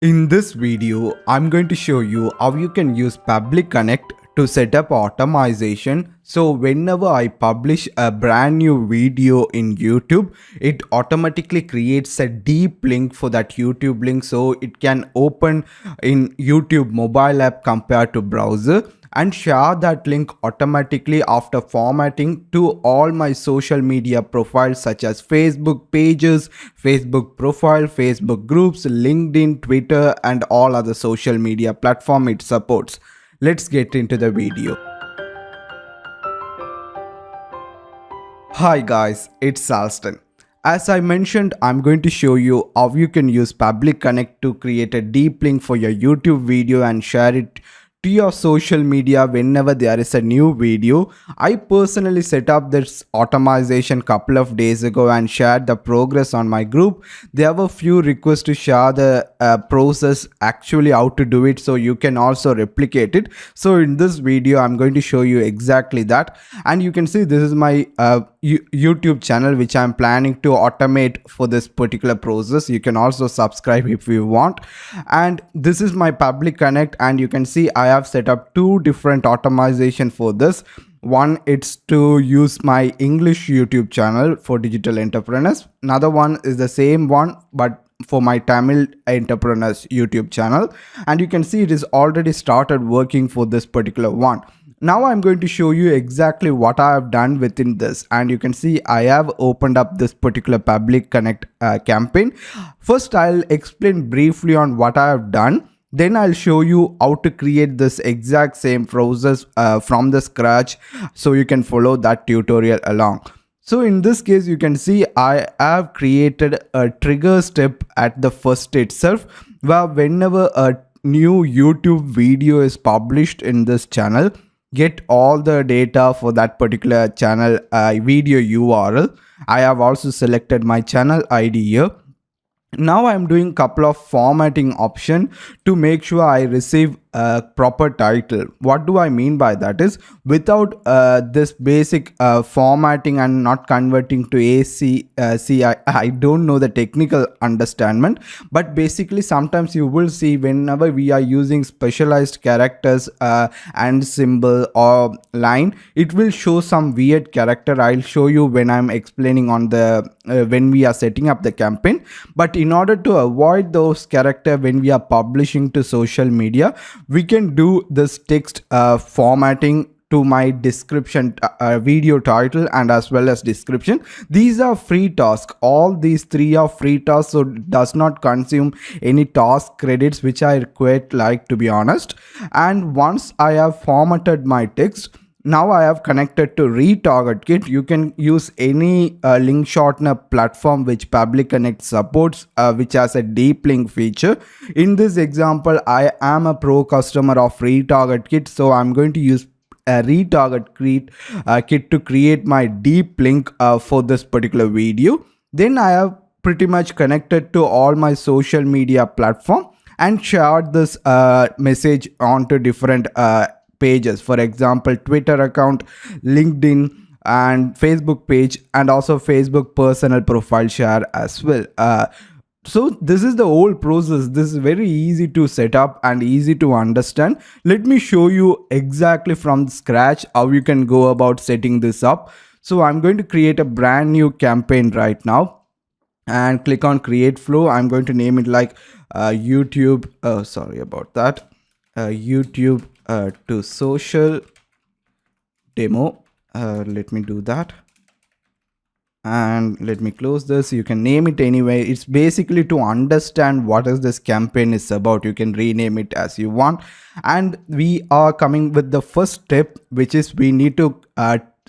In this video, I'm going to show you how you can use Pabbly Connect to set up automation. So whenever I publish a brand new video in YouTube, it automatically creates a deep link for that YouTube link so it can open in YouTube mobile app compared to browser, and share that link automatically after formatting to all my social media profiles such as Facebook pages, Facebook profile, Facebook groups, LinkedIn, Twitter, and all other social media platform it supports. Let's get into the video. Hi guys, it's Alston. As I mentioned, I'm going to show you how you can use Pabbly Connect to create a deep link for your YouTube video and share it to your social media whenever there is a new video. I personally set up this automation couple of days ago and shared the progress on my group. There were few requests to share the process, actually how to do it, so you can also replicate it. So in this video I'm going to show you exactly that, and you can see this is my YouTube channel which I'm planning to automate for this particular process. You can also subscribe if you want, and this is my Pabbly Connect, and you can see I have set up two different automation for this. One, it's to use my English YouTube channel for digital entrepreneurs. Another one is the same one but for my Tamil entrepreneurs YouTube channel, and you can see it is already started working for this particular one. Now I'm going to show you exactly what I have done within this, and you can see I have opened up this particular Pabbly Connect campaign. First, I'll explain briefly on what I have done. Then I'll show you how to create this exact same process from the scratch, so you can follow that tutorial along. So in this case, you can see I have created a trigger step at the first itself, where whenever a new YouTube video is published in this channel, get all the data for that particular channel video URL. I have also selected my channel ID here. Now I'm doing couple of formatting option to make sure I receive a proper title. What do I mean by that is, without this basic formatting and not converting to I don't know the technical understanding, but basically sometimes you will see whenever we are using specialized characters and symbol or line, it will show some weird character. I'll show you when I'm explaining on the when we are setting up the campaign. But in order to avoid those character when we are publishing to social media, we can do this text formatting to my description, video title, and as well as description. These are free tasks. All these three are free tasks, so does not consume any task credits, which I quite like, to be honest. And once I have formatted my text, now I have connected to RetargetKit. You can use any link shortener platform which Pabbly Connect supports, which has a deep link feature. In this example, I am a pro customer of RetargetKit, so I'm going to use a RetargetKit kit to create my deep link for this particular video. Then I have pretty much connected to all my social media platform and shared this message onto different pages. For example, Twitter account, LinkedIn, and Facebook page, and also Facebook personal profile share as well. So this is the whole process. This is very easy to set up and easy to understand. Let me show you exactly from scratch how you can go about setting this up. So I'm going to create a brand new campaign right now and click on create flow. I'm going to name it like YouTube, sorry about that, YouTube to social demo. Let me do that, and let me close this. You can name it anyway. It's basically to understand what is this campaign is about. You can rename it as you want, and we are coming with the first step, which is we need to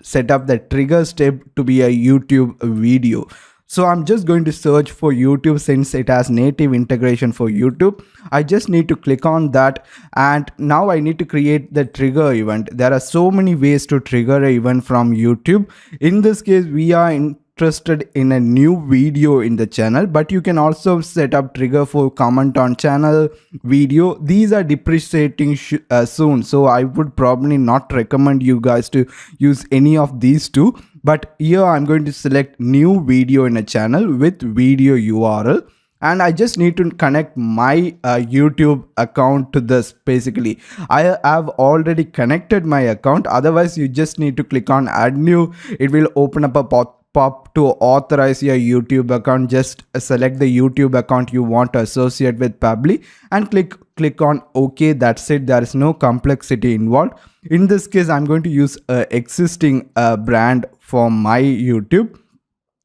set up the trigger step to be a YouTube video. So I'm just going to search for YouTube, since it has native integration for YouTube. I just need to click on that, and now I need to create the trigger event. There are so many ways to trigger an event from YouTube. In this case, we are interested in a new video in the channel, but you can also set up trigger for comment on channel, video. These are depreciating soon, so I would probably not recommend you guys to use any of these two. But here I'm going to select new video in a channel with video URL. and I just need to connect my YouTube account to this. Basically, I have already connected my account. Otherwise, you just need to click on add new. It will open up a pop to authorize your YouTube account. Just select the YouTube account you want to associate with Pabbly and click on OK. That's it. There is no complexity involved. In this case, I'm going to use a existing brand for my YouTube,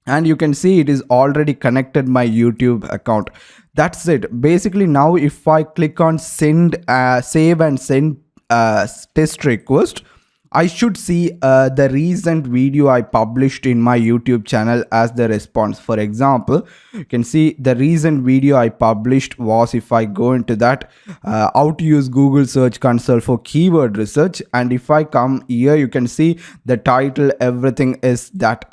and you can see it is already connected my YouTube account. That's it. Basically, now if I click on save and send test request, I should see the recent video I published in my YouTube channel as the response. For example, you can see the recent video I published was, if I go into that, how to use Google Search Console for keyword research, and if I come here, you can see the title, everything is that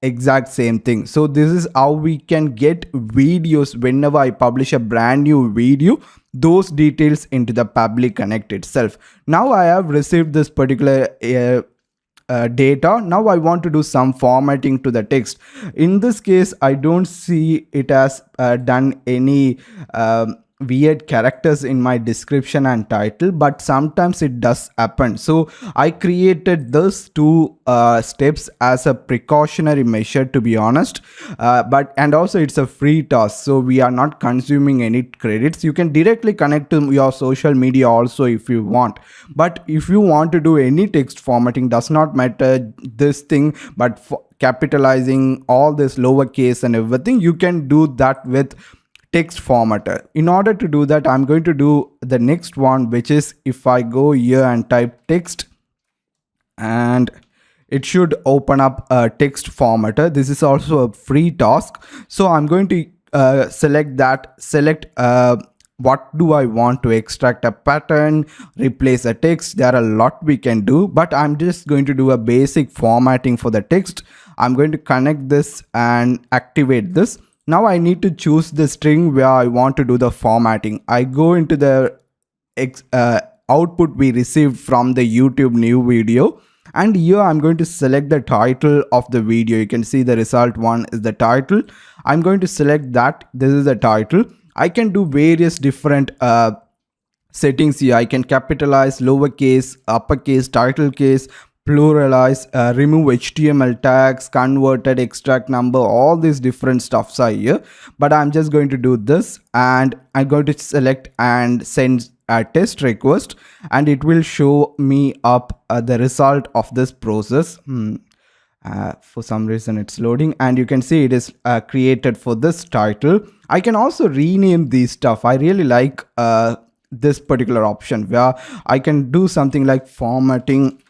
exact same thing. So this is how we can get videos whenever I publish a brand new video, those details into the Pabbly Connect itself. Now I have received this particular data. Now I want to do some formatting to the text. In this case, I don't see it has done any weird characters in my description and title, but sometimes it does happen. So I created those two steps as a precautionary measure, to be honest, and also it's a free task, so we are not consuming any credits. You can directly connect to your social media also if you want, but if you want to do any text formatting, does not matter this thing, but for capitalizing all this lowercase and everything, you can do that with text formatter. In order to do that, I'm going to do the next one, which is if I go here and type text, and it should open up a text formatter. This is also a free task, so I'm going to select what do I want to extract, a pattern, replace a text. There are a lot we can do, but I'm just going to do a basic formatting for the text. I'm going to connect this and activate this. Now I need to choose the string where I want to do the formatting. I go into the output we received from the YouTube new video, and here I'm going to select the title of the video. You can see the result one is the title. I'm going to select that. This is the title. I can do various different settings here. I can capitalize, lowercase, uppercase, title case, pluralize, remove HTML tags, converted, extract number, all these different stuffs are here, but I'm just going to do this, and I'm going to select and send a test request, and it will show me up the result of this process. For some reason it's loading, and you can see it is created for this title. I can also rename these stuff. I really like this particular option where I can do something like formatting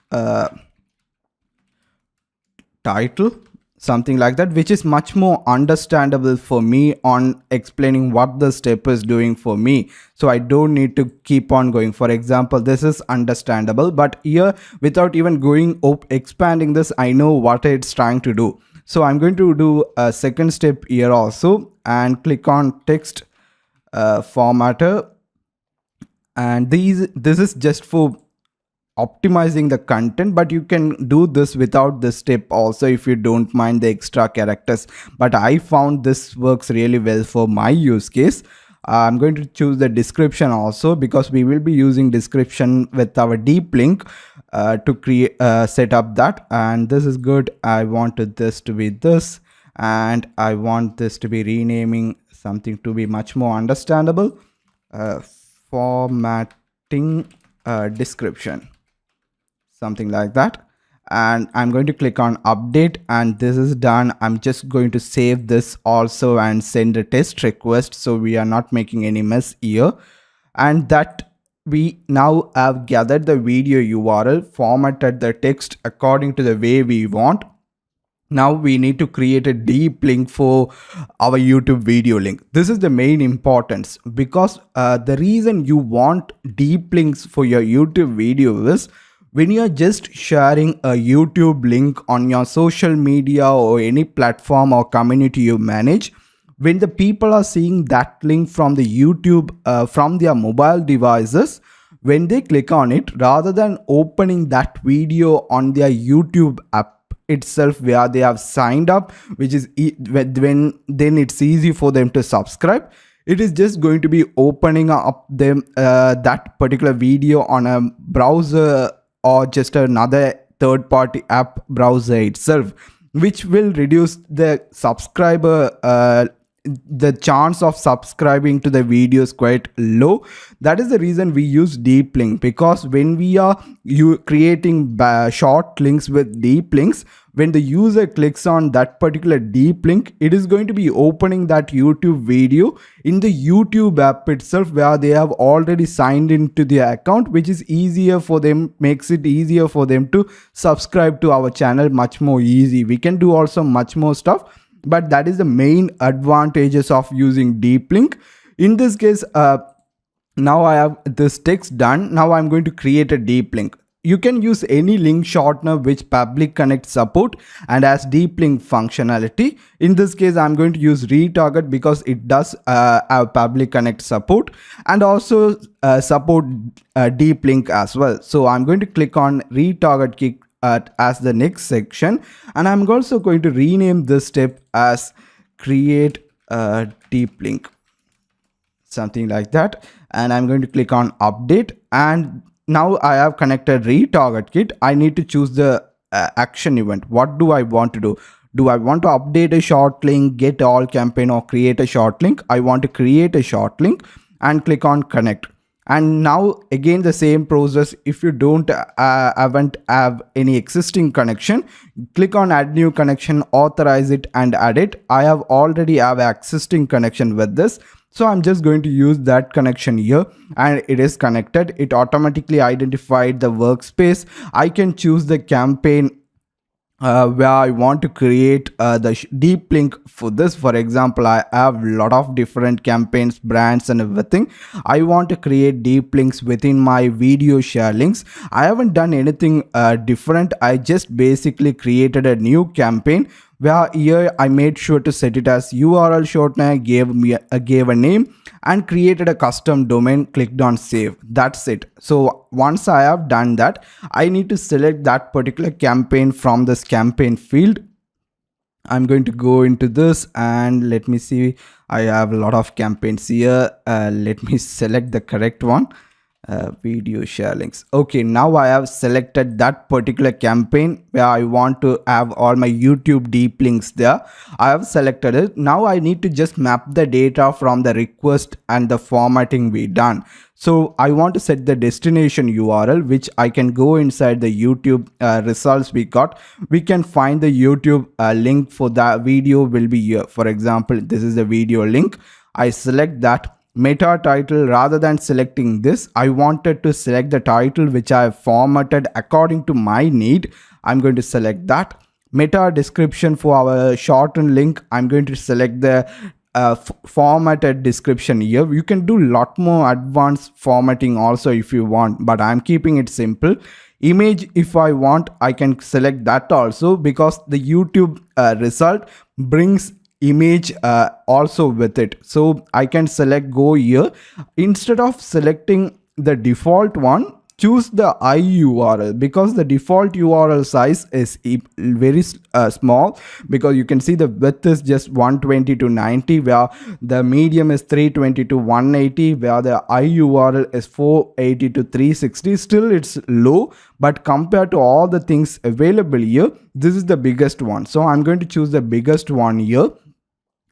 title, something like that, which is much more understandable for me on explaining what the step is doing for me, so I don't need to keep on going. For example, this is understandable, but here, without even going expanding this, I know what it's trying to do. So I'm going to do a second step here also, and click on text formatter, and this is just for optimizing the content, but you can do this without this step also if you don't mind the extra characters, but I found this works really well for my use case. I'm going to choose the description also, because we will be using description with our deep link to create set up that, and this is good. I wanted this to be this, and I want this to be renaming something to be much more understandable, formatting description, something like that, and I'm going to click on update, and this is done. I'm just going to save this also and send a test request, so we are not making any mess here, and that we now have gathered the video URL, formatted the text according to the way we want. Now we need to create a deep link for our YouTube video link. This is the main importance, because the reason you want deep links for your YouTube video is when you're just sharing a YouTube link on your social media or any platform or community you manage, when the people are seeing that link from the YouTube from their mobile devices, when they click on it, rather than opening that video on their YouTube app, itself where they have signed up, which is when then it's easy for them to subscribe. It is just going to be opening up them that particular video on a browser or just another third-party app browser itself, which will reduce the subscriber the chance of subscribing to the videos quite low. That is the reason we use deep link, because when we are creating short links with deep links, when the user clicks on that particular deep link, it is going to be opening that YouTube video in the YouTube app itself where they have already signed into their account, which is easier for them, makes it easier for them to subscribe to our channel much more easy. We can do also much more stuff, but that is the main advantages of using deep link. In this case, now I have this text done. Now I'm going to create a deep link. You can use any link shortener which Pabbly Connect support and has deep link functionality. In this case, I'm going to use Retarget because it does have Pabbly Connect support and also support deep link as well. So I'm going to click on RetargetKit as the next section, and I'm also going to rename this step as create a deep link, something like that, and I'm going to click on update. And now I have connected RetargetKit. I need to choose the action event. What do I want to do? Do I want to update a short link, get all campaign, or create a short link? I want to create a short link and click on connect. And now again the same process. If you don't have any existing connection, click on add new connection, authorize it and add it. I have already have existing connection with this, so I'm just going to use that connection here, and it is connected. It automatically identified the workspace. I can choose the campaign where I want to create the deep link for this. For example, I have a lot of different campaigns, brands and everything. I want to create deep links within my video share links. I haven't done anything different. I just basically created a new campaign where here I made sure to set it as URL shortener, gave a name and created a custom domain, clicked on save. That's it. So once I have done that, I need to select that particular campaign from this campaign field. I'm going to go into this and let me see. I have a lot of campaigns here. Let me select the correct one. Video share links. Okay, now I have selected that particular campaign where I want to have all my YouTube deep links there. I have selected it. Now I need to just map the data from the request and the formatting we done. So I want to set the destination URL, which I can go inside the YouTube results we got. We can find the YouTube link for that video will be here. For example, this is the video link. I select that. Meta title, rather than selecting this, I wanted to select the title which I have formatted according to my need. I'm going to select that. Meta description for our shortened link, I'm going to select the formatted description here. You can do a lot more advanced formatting also if you want, but I'm keeping it simple. Image, if I want, I can select that also, because the YouTube result brings image also with it. So I can select go here. Instead of selecting the default one, choose the IURL, because the default URL size is very small, because you can see the width is just 120 to 90, where the medium is 320 to 180, where the IURL is 480 to 360. Still it's low, but compared to all the things available here, this is the biggest one. So I'm going to choose the biggest one here.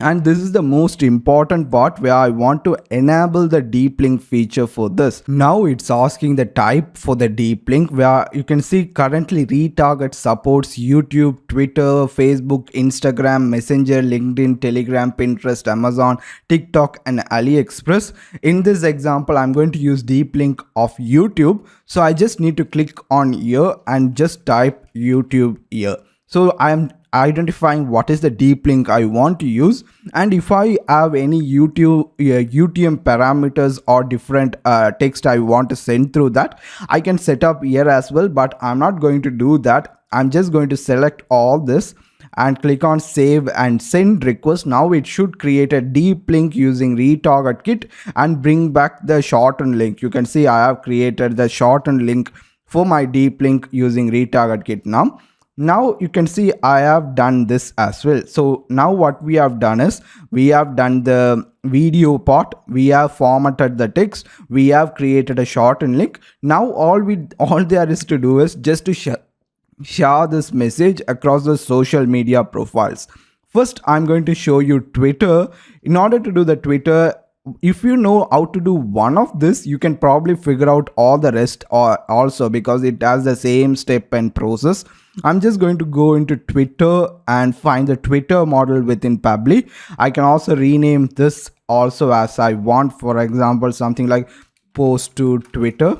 And this is the most important part where I want to enable the deep link feature for this. Now it's asking the type for the deep link, where you can see currently Retarget supports YouTube, Twitter, Facebook, Instagram, Messenger, LinkedIn, Telegram, Pinterest, Amazon, TikTok and AliExpress. In this example, I'm going to use deep link of YouTube. So I just need to click on here and just type YouTube here. So I'm identifying what is the deep link I want to use, and if I have any UTM parameters or different text I want to send through that, I can set up here as well, but I'm not going to do that. I'm just going to select all this and click on save and send request. Now it should create a deep link using RetargetKit and bring back the shortened link. You can see I have created the shortened link for my deep link using RetargetKit now. Now you can see I have done this as well. So now what we have done is we have done the video part, we have formatted the text, we have created a shortened link. Now all there is to do is just to share this message across the social media profiles. First, I'm going to show you Twitter. In order to do the Twitter, if you know how to do one of this, you can probably figure out all the rest also, because it has the same step and process. I'm just going to go into Twitter and find the Twitter model within Pabbly. I can also rename this also as I want. For example, something like post to Twitter.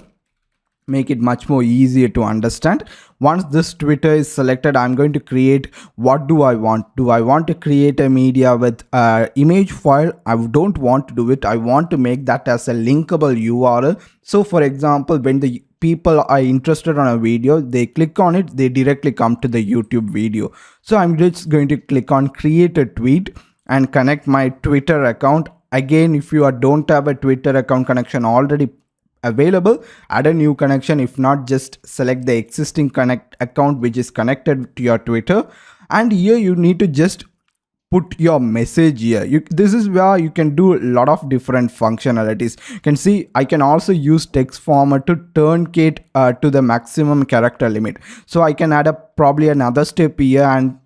Make it much more easier to understand. Once this Twitter is selected, I'm going to create, what do I want? Do I want to create a media with image file? I don't want to do it. I want to make that as a linkable URL. So for example, when the people are interested on a video, they click on it, they directly come to the YouTube video. So I'm just going to click on create a tweet and connect my Twitter account. Again, if you don't have a Twitter account connection already available, add a new connection. If not, just select the existing connect account which is connected to your Twitter, and here you need to just put your message here. This is where you can do a lot of different functionalities. You can see I can also use text format to truncate to the maximum character limit. So I can add probably another step here and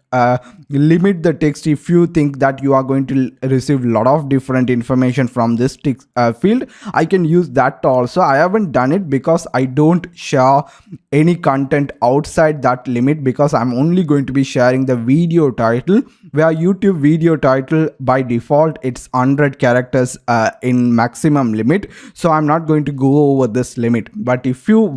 limit the text. If you think that you are going to receive a lot of different information from this text field, I can use that also. I haven't done it because I don't share any content outside that limit, because I'm only going to be sharing the video title, where YouTube video title by default it's 100 characters in maximum limit. So I'm not going to go over this limit, but if you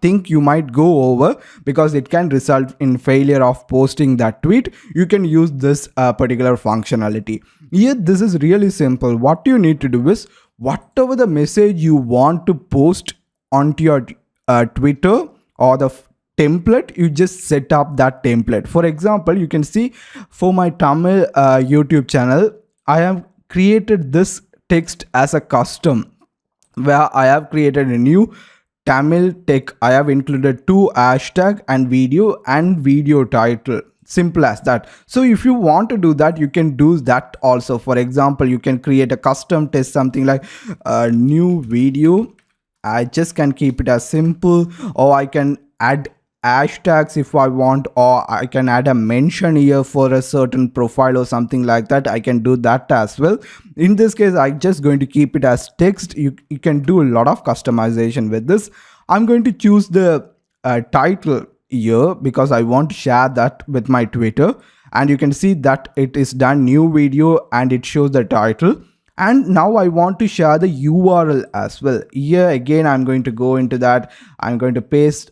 think you might go over because it can result in failure of posting that tweet, you can use this particular functionality. Here this is really simple. What you need to do is, whatever the message you want to post onto your Twitter or the template, you just set up that template. For example, you can see for my Tamil YouTube channel, I have created this text as a custom, where I have created a new Tamil tech. I have included 2 hashtag and video title. Simple as that. So if you want to do that, you can do that also. For example, you can create a custom text, something like a new video. I just can keep it as simple, or I can add hashtags if I want, or I can add a mention here for a certain profile or something like that. I can do that as well. In this case, I'm just going to keep it as text. You can do a lot of customization with this. I'm going to choose the title here because I want to share that with my Twitter, and you can see that it is done new video and it shows the title. And now I want to share the URL as well. Here again, I'm going to go into that. I'm going to paste,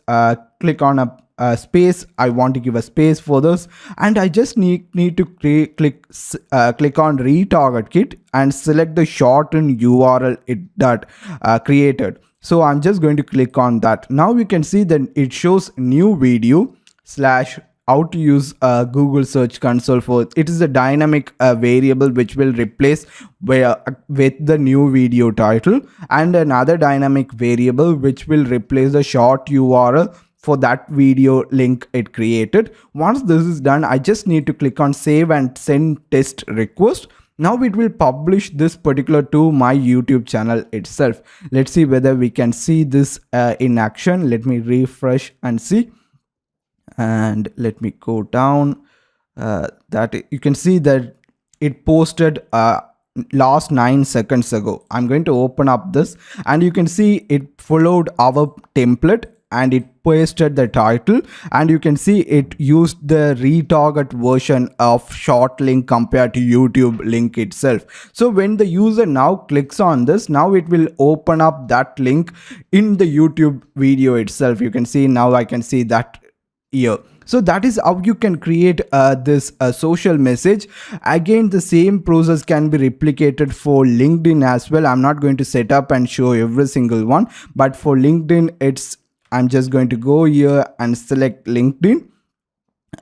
click on a space. I want to give a space for this, and I just need to click on RetargetKit and select the shortened URL that created. So I'm just going to click on that. Now you can see that it shows new video / how to use Google Search Console for it is a dynamic variable which will replace with the new video title, and another dynamic variable which will replace the short URL for that video link it created. Once this is done, I just need to click on save and send test request. Now it will publish this particular to my YouTube channel itself. Let's see whether we can see this in action. Let me refresh and see. And let me go down. That you can see that it posted last 9 seconds ago. I'm going to open up this, and you can see it followed our template and it pasted the title, and you can see it used the retarget version of short link compared to YouTube link itself. So when the user now clicks on this, now it will open up that link in the YouTube video itself. You can see now I can see that here. So that is how you can create this social message. Again, the same process can be replicated for LinkedIn as well. I'm not going to set up and show every single one, but for LinkedIn, I'm just going to go here and select LinkedIn,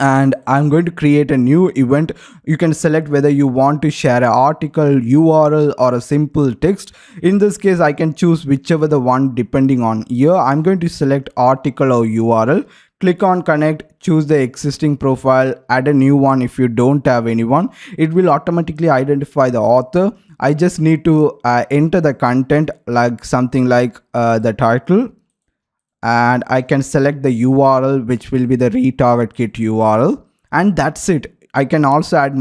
and I'm going to create a new event. You can select whether you want to share an article, URL, or a simple text. In this case, I can choose whichever the one depending on here. I'm going to select article or URL. Click on connect, choose the existing profile, add a new one if you don't have anyone. It will automatically identify the author. I just need to enter the content, like something like the title, and I can select the URL, which will be the RetargetKit URL, and that's it. I can also add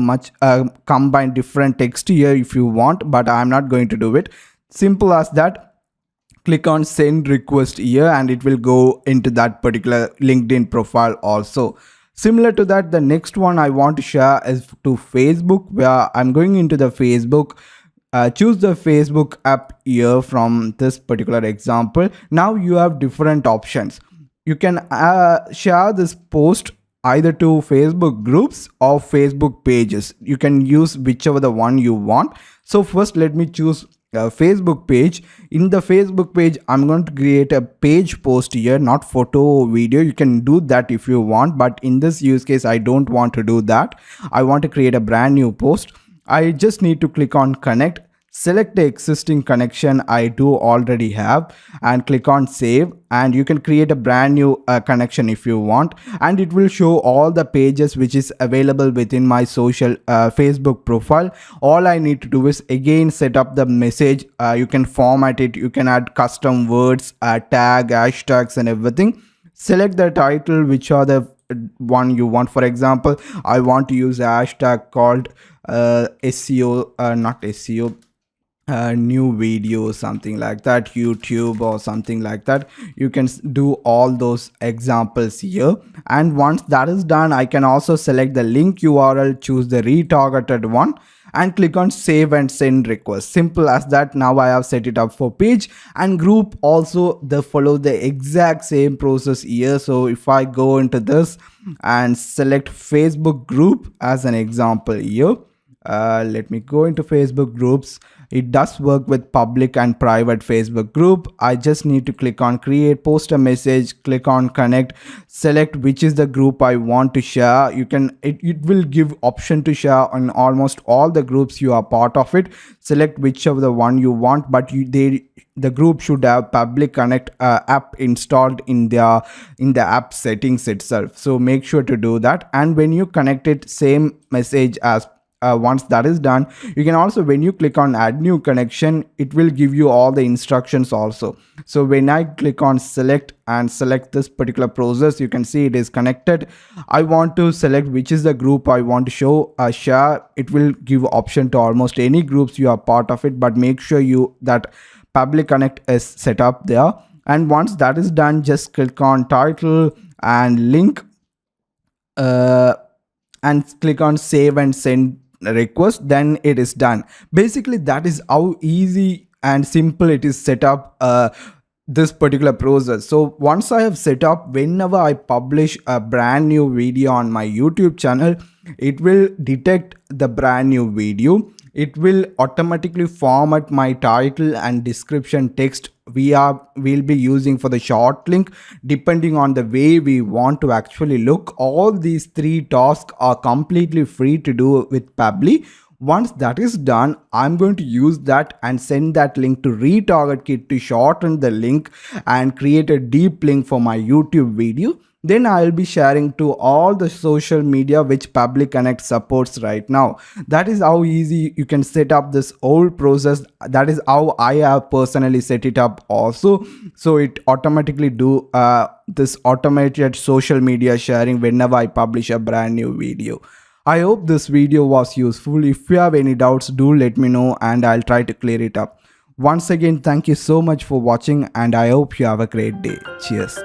combine different text here if you want, but I'm not going to do it. Simple as that. Click on send request here and it will go into that particular LinkedIn profile also. Similar to that, the next one I want to share is to Facebook, where I'm going into the Facebook. Choose the Facebook app here from this particular example. Now you have different options. You can share this post either to Facebook groups or Facebook pages. You can use whichever the one you want. So first let me choose Facebook page. In the Facebook page, I'm going to create a page post here, not photo or video. You can do that if you want, but in this use case I don't want to do that. I want to create a brand new post. I just need to click on connect, select the existing connection I do already have, and click on save, and you can create a brand new connection if you want, and it will show all the pages which is available within my social Facebook profile. All I need to do is again set up the message. You can format it, you can add custom words, tag, hashtags and everything. Select the title, which are the one you want. For example, I want to use a hashtag called SEO, not SEO, new video, something like that, YouTube or something like that. You can do all those examples here, and once that is done, I can also select the link URL, choose the retargeted one, and click on save and send request. Simple as that. Now I have set it up for page and group also. They follow the exact same process here. So if I go into this and select Facebook group as an example here, let me go into Facebook groups. It does work with public and private Facebook group. I just need to click on create, post a message, click on connect, select which is the group I want to share. You can, it will give option to share on almost all the groups you are part of it. Select whichever the one you want, but the group should have Pabbly Connect app installed in the app settings itself. So make sure to do that. And when you connect it, same message as once that is done, you can also, when you click on add new connection, it will give you all the instructions also. So when I click on select and select this particular process, you can see it is connected. I want to select which is the group I want to show share. It will give option to almost any groups you are part of it, but make sure that Pabbly Connect is set up there. And once that is done, just click on title and link and click on save and send request. Then it is done. Basically that is how easy and simple it is set up this particular process. So once I have set up, whenever I publish a brand new video on my YouTube channel, it will detect the brand new video. It will automatically format my title and description text we'll be using for the short link, depending on the way we want to actually look. All these three tasks are completely free to do with Pabbly. Once that is done, I'm going to use that and send that link to RetargetKit to shorten the link and create a deep link for my YouTube video. Then I'll be sharing to all the social media which Pabbly Connect supports right now. That is how easy you can set up this whole process. That is how I have personally set it up also. So it automatically do this automated social media sharing whenever I publish a brand new video. I hope this video was useful. If you have any doubts, do let me know and I'll try to clear it up. Once again, thank you so much for watching and I hope you have a great day. Cheers.